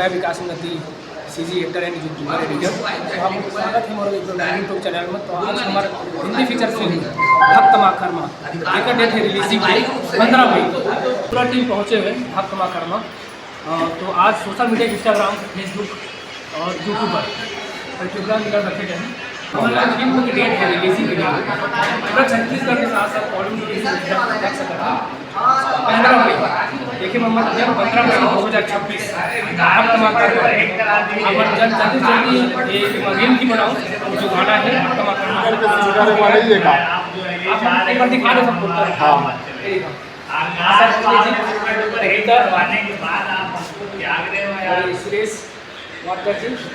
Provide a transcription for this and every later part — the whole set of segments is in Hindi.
मैं विकास उन्नति CG actor and YouTuber editor. तो आपको स्वागत है हमारे यूट्यूब चैनल में। तो आज हमारे हिंदी फीचर फिल्म भक्त माँ कर्मा एक डेट है रिलीजिंग की 15 मई। पूरा टीम पहुँचे हुए भक्त माँ कर्मा। तो आज सोशल मीडिया इंस्टाग्राम फेसबुक और यूट्यूब पर प्रोग्राम रखे गए हैं। हमारे फिल्म की डेट है रिलीजिंग की डेट पूरा छत्तीसगढ़ के साथ साथ बॉलीवुड देख सकते हैं 15 मई। देखिए मोहम्मद जब 15 मई 2026 भक्त माँ कर्मा अमर जल्दी ये गेम की बनाओ जो गाना है भक्त माँ कर्मा एक बार दिखा दो सबको। सुरेश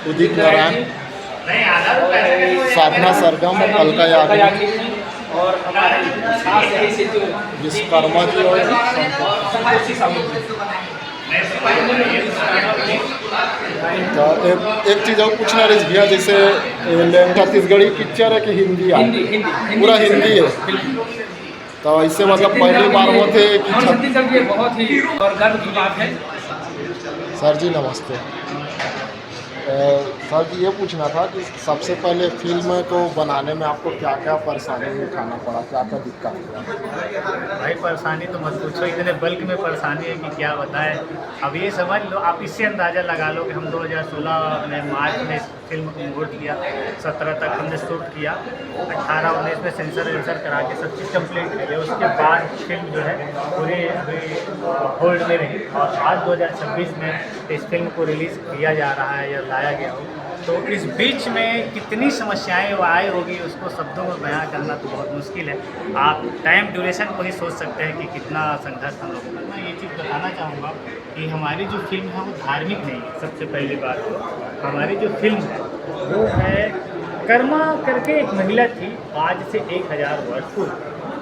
उदित नारायण, साधना सरगम, अलका याग्निक और हमारे विश्वकर्मा जी और तो एक चीज़ और पूछना रही भैया, जैसे छत्तीसगढ़ी पिक्चर है कि हिंदी है? पूरा हिंदी है। तो इससे मतलब पहली बार वो थे कि छत्तीसगढ़ के बहुत ही और गर्व की बात है। सर जी नमस्ते। सर जी ये पूछना था कि सबसे पहले फिल्म को बनाने में आपको क्या क्या परेशानी उठाना पड़ा, क्या क्या दिक्कत हुआ? भाई परेशानी तो मत पूछो, इतने बल्क में परेशानी है कि क्या बताएं। अब ये समझ लो, आप इससे अंदाज़ा लगा लो कि हम 2016 में मार्च में फिल्म को मुहूर्त किया, 17 तक हमने शूट किया, 18-19 में सेंसर वेंसर करा के सब चीज़ कम्प्लीट कर लिया। उसके बाद फिल्म जो है पूरे अभी होल्ड में रही और आज 2026 में इस फिल्म को रिलीज़ किया जा रहा है या लाया गया हो। तो इस बीच में कितनी समस्याएं आई होगी उसको शब्दों में बयां करना तो बहुत मुश्किल है। आप टाइम ड्यूरेशन को ही सोच सकते हैं कि कितना संघर्ष हम लोगों को। मैं ये चीज़ बताना चाहूँगा कि हमारी जो फिल्म है वो धार्मिक नहीं है। सबसे पहली बात तो हमारी जो फिल्म है वो है कर्मा करके एक महिला थी, आज से 1000 वर्ष पूर्व,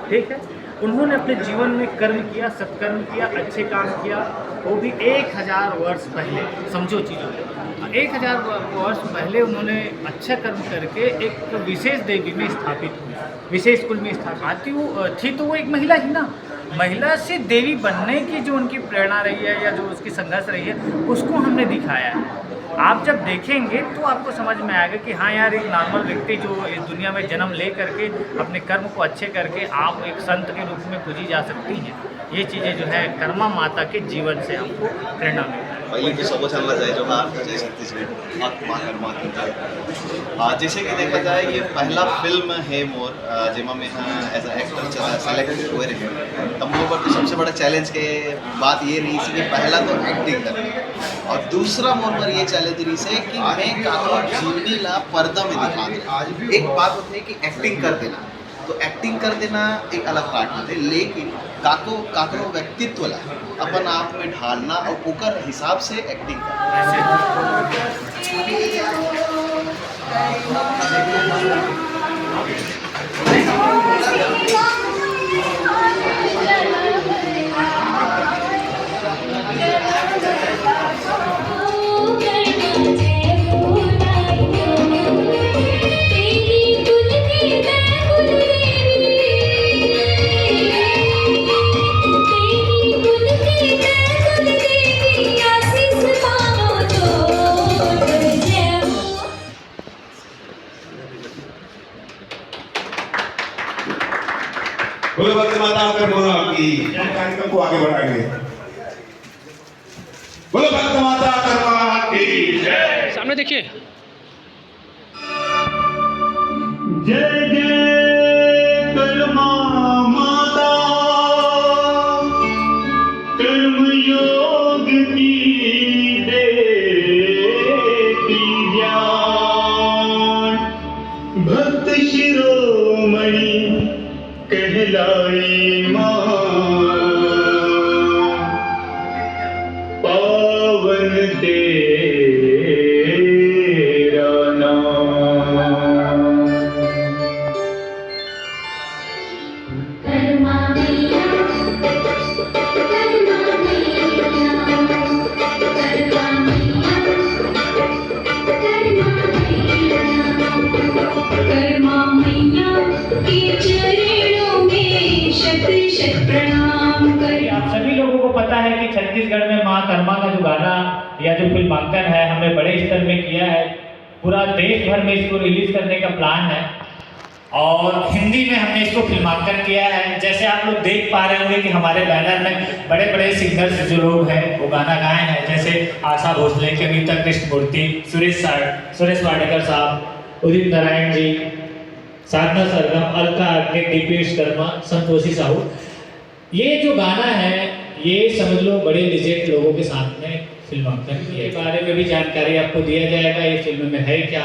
ठीक है। उन्होंने अपने जीवन में कर्म किया, सत्कर्म किया, अच्छे काम किया, वो भी 1000 वर्ष पहले। समझो चीज़ों को, 1000 वर्ष पहले उन्होंने अच्छा कर्म करके एक विशेष देवी में स्थापित हुई, विशेष कुल में स्थापित थी। तो वो एक महिला ही ना, महिला से देवी बनने की जो उनकी प्रेरणा रही है या जो उसकी संघर्ष रही है उसको हमने दिखाया है। आप जब देखेंगे तो आपको समझ में आएगा कि हाँ यार, एक नॉर्मल व्यक्ति जो इस दुनिया में जन्म ले करके अपने कर्म को अच्छे करके आप एक संत के रूप में पूजी जा सकती हैं। ये चीज़ें जो है कर्मा माता के जीवन से हमको प्रेरणा मिलता है। पहले तो सबको जानना चाहिए जो जय छत्तीसगढ़ भक्त माँ कर्मा की। जैसे कि देखा जाए ये पहला फिल्म है मोर जिसमें मैं एज एक्टर सेलेक्ट हुए रहे। तब मोर पर तो सबसे बड़ा चैलेंज के बात ये रही थी कि पहला तो एक्टिंग करना और दूसरा मोर पर ये चैलेंज रही है कि मैं काको जीवनी ला पर्दा में दिखा दूँ। एक बात होती है कि एक्टिंग कर देना, तो एक्टिंग कर देना एक अलग पार्ट होते, लेकिन काको व्यक्तित्व ला अपन आप में ढालना और ओकर हिसाब से एक्टिंग करना। बोलो भक्त माता कर्मा की। हम कार्यक्रम को आगे बढ़ाएंगे। बोलो भक्त माता कर्मा की जय। सामने देखिए। जय जय कर्मा माता, कर्म योग की देती ज्ञान, भक्त शिरोमणि कहलाई मां, पावन तेरा नाम। माँ कर्मा का जो गाना या जो फिल्मांकन है हमने बड़े स्तर में किया है, पूरा देश भर में इसको रिलीज करने का प्लान है और हिंदी में हमने इसको फिल्मांकन किया है। जैसे आप लोग देख पा रहे होंगे कि हमारे बैनर में बड़े बड़े सिंगर्स जो लोग हैं वो गाना गाए हैं, जैसे आशा भोसले, कविता कृष्णमूर्ति, सुरेश वाडेकर साहब, उदित नारायण जी, साधना सरगम, अलका याग्निक, डीपी विश्वकर्मा, संतोषी साहू। ये जो गाना है ये समझ लो बड़े लिजेंड लोगों के साथ में फिल्मांकन के बारे में भी जानकारी आपको दिया जाएगा, ये फिल्म में है क्या,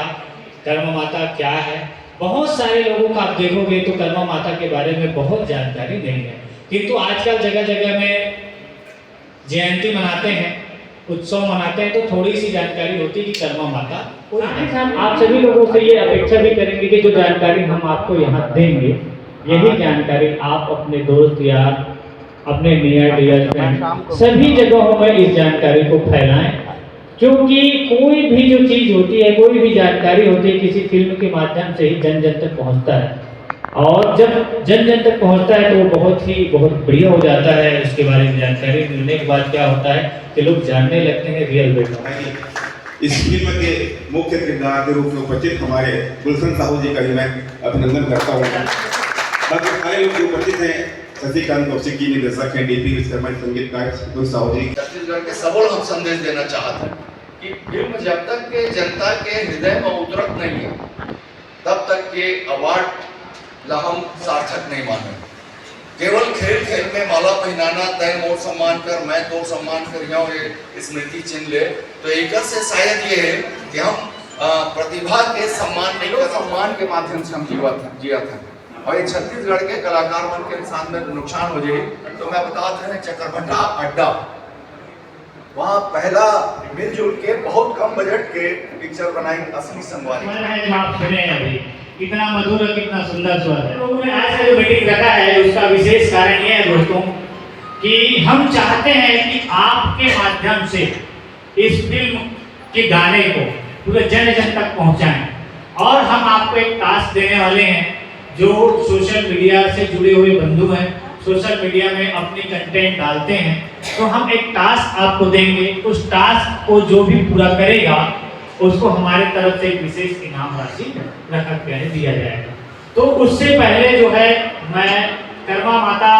कर्मा माता क्या है। बहुत सारे लोगों को आप देखोगे तो कर्मा माता के बारे में बहुत जानकारी नहीं है, किंतु आजकल जगह जगह में जयंती मनाते हैं, उत्सव मनाते हैं, तो थोड़ी सी जानकारी होती है कि कर्मा माता कोई है। आप सभी लोगों से ये अपेक्षा भी करेंगे कि जो जानकारी हम आपको यहाँ देंगे यही जानकारी आप अपने दोस्त यार, अपने नियर डियर फ्रेंड सभी जगहों में इस जानकारी को फैलाएं, क्योंकि कोई भी जो चीज़ होती है, कोई भी जानकारी होती है, किसी फिल्म के माध्यम से ही जन जन तक पहुंचता है और जब जन जन तक पहुंचता है तो बहुत बढ़िया हो जाता है। उसके बारे में जानकारी मिलने के बाद क्या होता है कि लोग जानने लगते हैं रियल बेटा। इस फिल्म के मुख्य किरदार के रूप में उपस्थित हमारे गुलशन साहू जी का भी मैं अभिनंदन करता हूँ। बाकी सारे लोग जो उपस्थित हैं, शशिकांत कौशिक जी निर्देशक हैं, डीपी विश्वकर्मा संगीतकार संतोष साहू जी। छत्तीसगढ़ के सबल हम संदेश देना चाहते हैं कि फिल्म जब तक के जनता के हृदय में उतरत नहीं है तब तक के अवार्ड ला हम सार्थक नहीं माने। केवल खेल खेल में माला पहनाना, तय मोर सम्मान कर मैं तो सम्मान कर ये स्मृति चिन्ह ले, तो एक से शायद ये है कि हम प्रतिभा के सम्मान नहीं कर, सम्मान के माध्यम से हम जिया था और ये छत्तीसगढ़ के कलाकार मन के इंसान में नुकसान हो जाए तो मैं बता दें चकरभट्टा अड्डा, वहाँ पहला मिलजुल के बहुत कम बजट के पिक्चर बनाई असली संगवारी जो आप सुने अभी कितना मधुर और कितना सुंदर स्वर है। लोगों ने आज का जो मीटिंग रखा है उसका विशेष कारण ये है दोस्तों कि हम चाहते हैं कि आपके माध्यम से इस फिल्म के गाने को पूरे जन जन तक पहुंचाएं और हम आपको एक टास्क देने वाले हैं। जो सोशल मीडिया से जुड़े हुए बंधु हैं, सोशल मीडिया में अपनी कंटेंट डालते हैं, तो हम एक टास्क आपको देंगे। उस टास्क को जो भी पूरा करेगा उसको हमारे तरफ से एक विशेष इनाम राशि रखा दिया जाएगा। तो उससे पहले जो है मैं कर्मा माता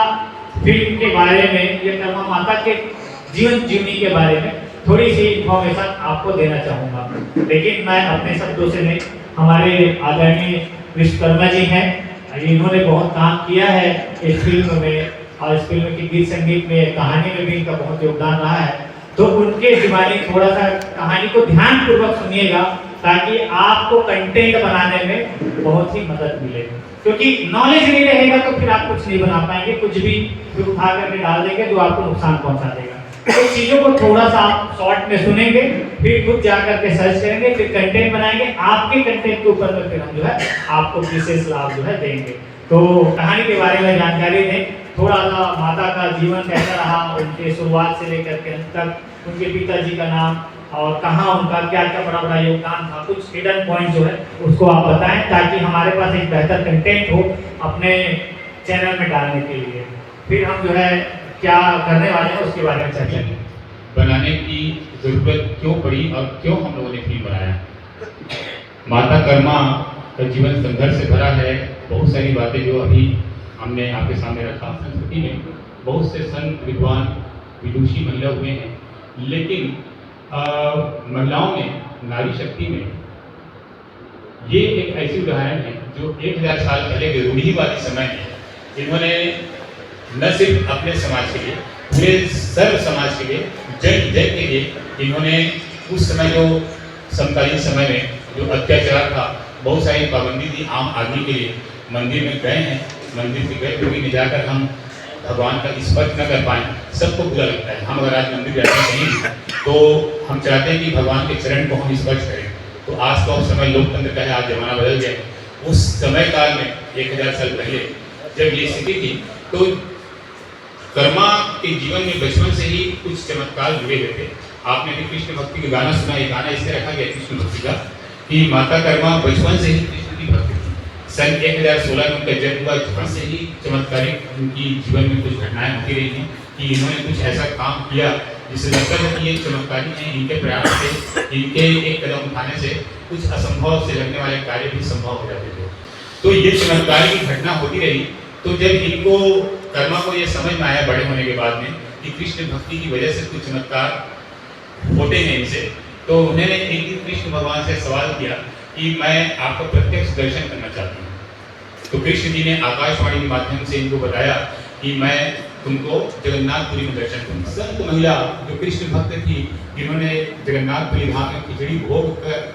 फिल्म के बारे में या कर्मा माता के जीवन जीवनी के बारे में थोड़ी सी इंफॉर्मेशन आपको देना चाहूँगा, लेकिन मैं अपने शब्दों से नहीं, हमारे आदरणीय विश्वकर्मा जी हैं, इन्होंने बहुत काम किया है इस फिल्म में और इस फिल्म की गीत संगीत में, कहानी में भी इनका बहुत योगदान रहा है। तो उनके जुबानी थोड़ा सा कहानी को ध्यान पूर्वक सुनिएगा ताकि आपको कंटेंट बनाने में बहुत ही मदद मिले, क्योंकि नॉलेज नहीं रहेगा तो फिर आप कुछ नहीं बना पाएंगे, कुछ भी उठा करके डाल देंगे जो आपको नुकसान पहुंचा देगा। तो चीज़ों को थोड़ा सा आप शॉर्ट में सुनेंगे, फिर खुद जा करके सर्च करेंगे, फिर कंटेंट बनाएंगे, आपके कंटेंट के ऊपर में फिर हम जो है आपको विशेष लाभ जो है देंगे। तो कहानी के बारे में जानकारी दें, थोड़ा सा माता का जीवन कैसा रहा, उनके शुरुआत से लेकर के अंत तक, उनके पिताजी का नाम और कहाँ उनका क्या क्या बड़ा बड़ा योगदान था, कुछ हिडन पॉइंट जो है उसको आप बताएं ताकि हमारे पास एक बेहतर कंटेंट हो अपने चैनल में डालने के लिए। फिर हम जो है क्या करने वाले हैं उसके बारे में चर्चा करें। बनाने की जरूरत क्यों पड़ी और क्यों हम लोगों ने फिल्म बनाया। माता कर्मा का जीवन संघर्ष से भरा है, बहुत सारी बातें जो अभी हमने आपके सामने रखा। संस्कृति में बहुत से संत विद्वान विदुषी महिला हुए हैं, लेकिन महिलाओं में, नारी शक्ति में ये एक ऐसी उदाहरण है जो 1000 साल पहले के रूढ़िवादी समय में इन्होंने न सिर्फ अपने समाज के लिए, पूरे सर्व समाज के लिए, जय के लिए इन्होंने उस समय जो समकालीन समय में जो अत्याचार था, बहुत सारी पाबंदी थी आम आदमी के लिए। मंदिर में गए हैं, मंदिर से गए हुए में जाकर हम भगवान का स्पर्श न कर पाए, सबको बुरा लगता है। हम अगर आज मंदिर जाते हैं तो हम चाहते हैं कि भगवान के चरण को हम स्पर्श करें। तो आज तो समय लोकतंत्र का है, आज जमाना बदल गया। उस समय काल में 1000 साल पहले जब ये स्थिति थी तो कर्मा के जीवन में बचपन से ही कुछ चमत्कार जुड़े हुए थे। आपने भी कृष्ण भक्ति का गाना सुना, ये गाना इससे रखा गया कृष्ण भक्ति का कि माता कर्मा बचपन से ही कृष्ण की भक्ति थी। सन 1016 में उनका जन्म हुआ, जहाँ से ही चमत्कारिक उनकी जीवन में कुछ घटनाएं होती रही थी कि इन्होंने कुछ ऐसा काम किया जिससे लगता है कि ये चमत्कारी हैं, इनके प्रयास से, इनके एक कदम उठाने से कुछ असंभव से लगने वाले कार्य भी संभव हो जाते थे। तो ये चमत्कारी की घटना होती रही। तो जब इनको कर्मा को ये समझ में आया बड़े होने के बाद में कि कृष्ण भक्ति की वजह से कुछ चमत्कार होते हैं इनसे, तो उन्होंने एक दिन कृष्ण भगवान से सवाल किया कि मैं आपका प्रत्यक्ष दर्शन करना चाहती हूँ। तो कृष्ण जी ने आकाशवाणी के माध्यम से इनको बताया कि मैं तुमको जगन्नाथपुरी में दर्शन करूँगा। संत महिला जो कृष्ण भक्त थी, जिन्होंने जगन्नाथपुरी धाम में खिचड़ी भोग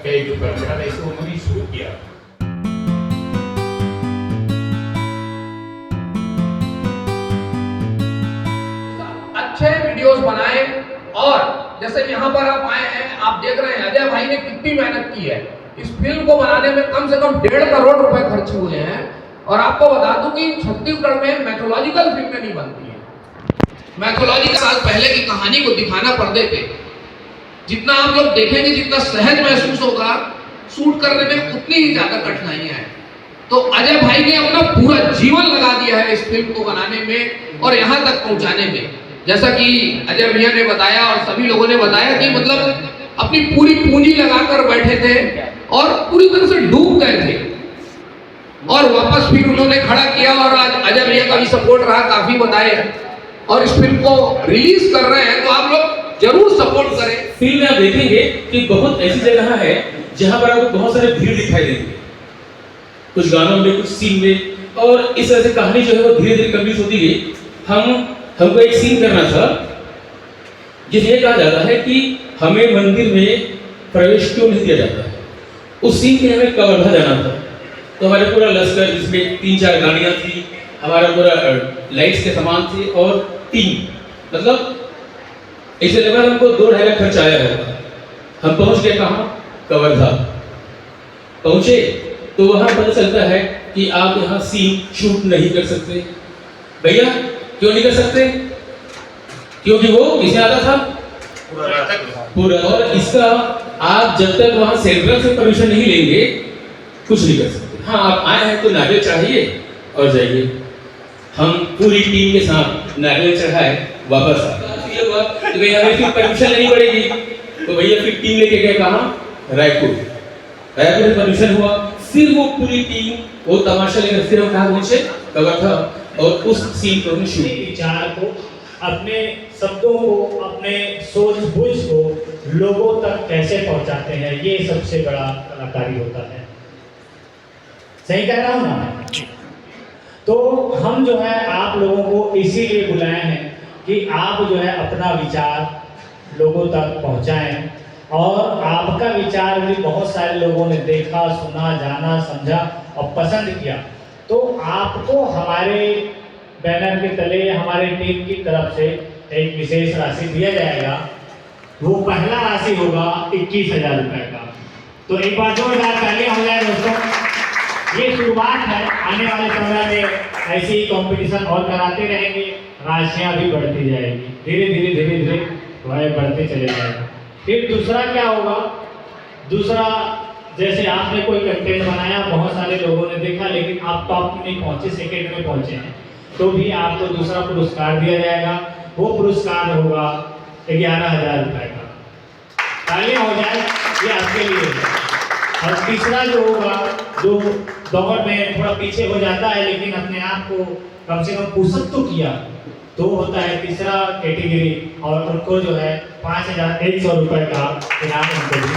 के जो परंपरा था, इसको उन्होंने शुरू किया। अच्छे वीडियोस बनाए, और जैसे यहाँ पर आप आए हैं, आप देख रहे हैं अजय भाई ने कितनी मेहनत की है। इस फिल्म को बनाने में कम से कम 1.5 करोड़ रुपए खर्च हुए हैं। और आपको बता दूं कि छत्तीसगढ़ में मैथोलॉजिकल फिल्में नहीं बनती हैं। मैथोलॉजी के साल पहले की कहानी को दिखाना पर्दे पे जितना आप लोग देखेंगे, जितना सहज महसूस होगा, शूट करने में उतनी ही ज्यादा कठिनाइयां हैं। तो अजय भाई ने अपना पूरा जीवन लगा दिया है इस फिल्म को बनाने में और यहाँ तक पहुँचाने में। जैसा कि अजय भैया ने बताया और सभी लोगों ने बताया कि मतलब अपनी पूरी पूंजी लगाकर बैठे थे और पूरी तरह से डूब गए थे, और वापस फिर उन्होंने खड़ा किया। और आज अजय भैया का भी सपोर्ट रहा, काफी बताए, और इस फिल्म को रिलीज कर रहे हैं, तो आप लोग जरूर सपोर्ट करें। फिल्म में आप देखेंगे कि बहुत ऐसी जगह है जहां पर आपको बहुत सारे भीड़ दिखाई देंगे, कुछ गानों में, कुछ सीन में, और इस तरह से कहानी जो है वो धीरे धीरे कंप्लीट होती गई। हमको एक सीन करना था जिसमें ये कहा जाता है कि हमें मंदिर में प्रवेश क्यों नहीं दिया जाता है। उस सीन के हमें कवर्धा जाना था, तो हमारे पूरा लश्कर, जिसमें 3-4 गाड़ियां थी, हमारा पूरा लाइट्स के सामान थे, और 3 मतलब इसे लगभग हमको 2-2.5 लाख खर्च आया है। हम पहुंच गए कहाँ? कवर्धा पहुंचे तो वहां पता चलता है कि आप यहाँ सीन शूट नहीं कर सकते। भैया क्यों नहीं कर सकते? क्योंकि वो किसे आता था? पूरा। और इसका आप जब तक वहां सेंट्रल से परमिशन नहीं लेंगे कुछ नहीं कर सकते। हाँ, आप आए हैं तो नारियल चढ़ाइए और जाइए। हम पूरी टीम के साथ नारियल चढ़ाए, वापस आ ये हुआ तो भैया हमें फिर परमिशन लेनी पड़ेगी। तो भैया फिर टीम लेके गए कहाँ? रायपुर में परमिशन हुआ। फिर वो पूरी टीम वो तमाशा लेकर फिर हम कहाँ पहुंचे? कवर्धा, और उस सीन को हमने शूट किया। विचार को, अपने शब्दों को, अपने सोच बूझ को लोगों तक कैसे पहुंचाते हैं, ये सबसे बड़ा कलाकारी होता है। सही कह रहा हूँ ना? तो हम जो है आप लोगों को इसीलिए बुलाए हैं कि आप जो है अपना विचार लोगों तक पहुंचाएं, और आपका विचार भी बहुत सारे लोगों ने देखा, सुना, जाना, समझा और पसंद किया। तो आपको हमारे बैनर के तले हमारे टीम की तरफ से एक विशेष राशि दिया जाएगा। वो पहला राशि होगा 21,000 रुपये का। तो एक बार जोरदार तालियां हो जाए दोस्तों। ये शुरुआत है, आने वाले समय में ऐसे ही कंपटीशन और कराते रहेंगे, राशियां भी बढ़ती जाएगी, धीरे धीरे वह बढ़ते चले जाएगा। फिर दूसरा क्या होगा? दूसरा, जैसे आपने कोई कंटेंट बनाया, बहुत सारे लोगों ने देखा, लेकिन आप टॉप में नहीं पहुंचे, सेकेंड में पहुंचे हैं, तो भी आपको दूसरा पुरस्कार दिया जाएगा। वो पुरस्कार होगा 11,000 रुपये का। तालियां हो जाए, ये आपके लिए है। और तीसरा जो होगा, जो दौड़ में थोड़ा पीछे हो जाता है लेकिन अपने आप को कम से कम पुशअप तो किया, तो होता है तीसरा कैटेगरी, और उनको जो है 5,100 रुपये का इनाम उनको भी